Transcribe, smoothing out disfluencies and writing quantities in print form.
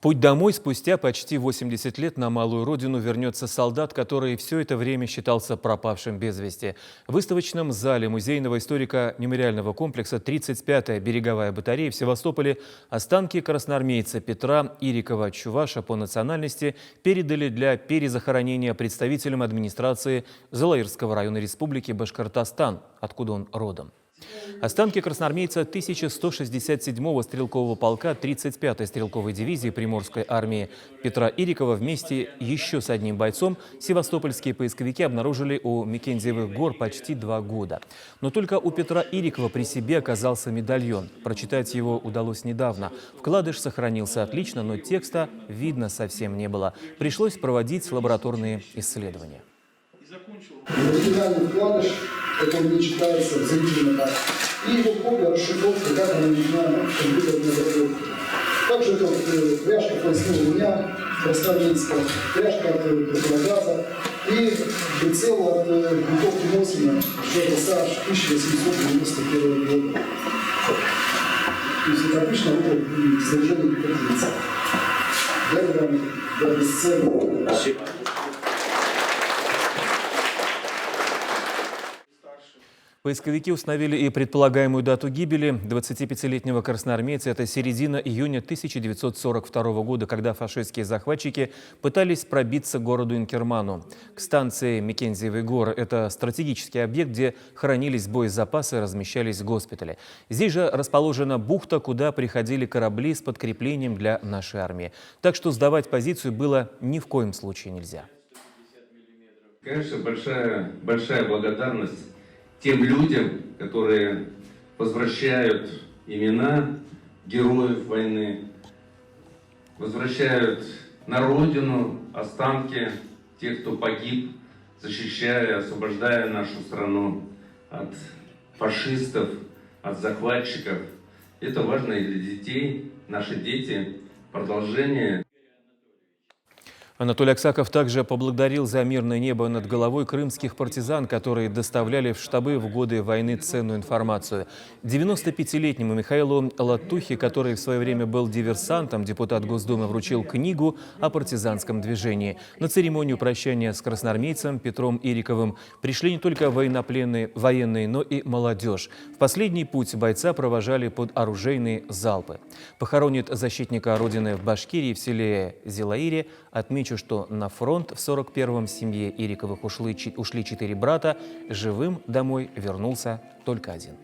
Путь домой спустя почти 80 лет на малую родину вернется солдат, который все это время считался пропавшим без вести. В выставочном зале музейного историко-мемориального комплекса 35-я береговая батарея в Севастополе останки красноармейца Петра Ирикова-Чуваша по национальности передали для перезахоронения представителям администрации Залаирского района Республики Башкортостан, откуда он родом. Останки красноармейца 1167-го стрелкового полка 35-й стрелковой дивизии Приморской армии Петра Ирикова вместе еще с одним бойцом севастопольские поисковики обнаружили у Маккензиевых гор почти 2 года. Но только у Петра Ирикова при себе оказался медальон. Прочитать его удалось недавно. Вкладыш сохранился отлично, но текста видно совсем не было. Пришлось проводить лабораторные исследования. Оригинальный вкладыш, который не читается зрительно так. И его копия, расшифровка, как она нужна компьютерной разработке. Также это пряжка поясного ремня красноармейская, пряжка от противогаза и прицел от винтовки Мосина, ЖРСА 1891 года. То есть это обычно снаряжение гипотеза. Для бесценного. Спасибо. Поисковики установили и предполагаемую дату гибели 25-летнего красноармейца. Это середина июня 1942 года, когда фашистские захватчики пытались пробиться к городу Инкерману. К станции Маккензиевые горы. Это стратегический объект, где хранились боезапасы и размещались госпитали. Здесь же расположена бухта, куда приходили корабли с подкреплением для нашей армии. Так что сдавать позицию было ни в коем случае нельзя. Конечно, большая благодарность тем людям, которые возвращают имена героев войны, возвращают на родину останки тех, кто погиб, защищая, освобождая нашу страну от фашистов, от захватчиков. Это важно и для детей, наши дети, продолжение. Анатолий Аксаков также поблагодарил за мирное небо над головой крымских партизан, которые доставляли в штабы в годы войны ценную информацию. 95-летнему Михаилу Латухе, который в свое время был диверсантом, депутат Госдумы вручил книгу о партизанском движении. На церемонию прощания с красноармейцем Петром Ириковым пришли не только военнопленные, военные, но и молодежь. В последний путь бойца провожали под оружейные залпы. Похоронит защитника Родины в Башкирии в селе Зилаире. Отмечу, что на фронт в 41-м семье Ириковых ушли 4 брата. Живым домой вернулся только один.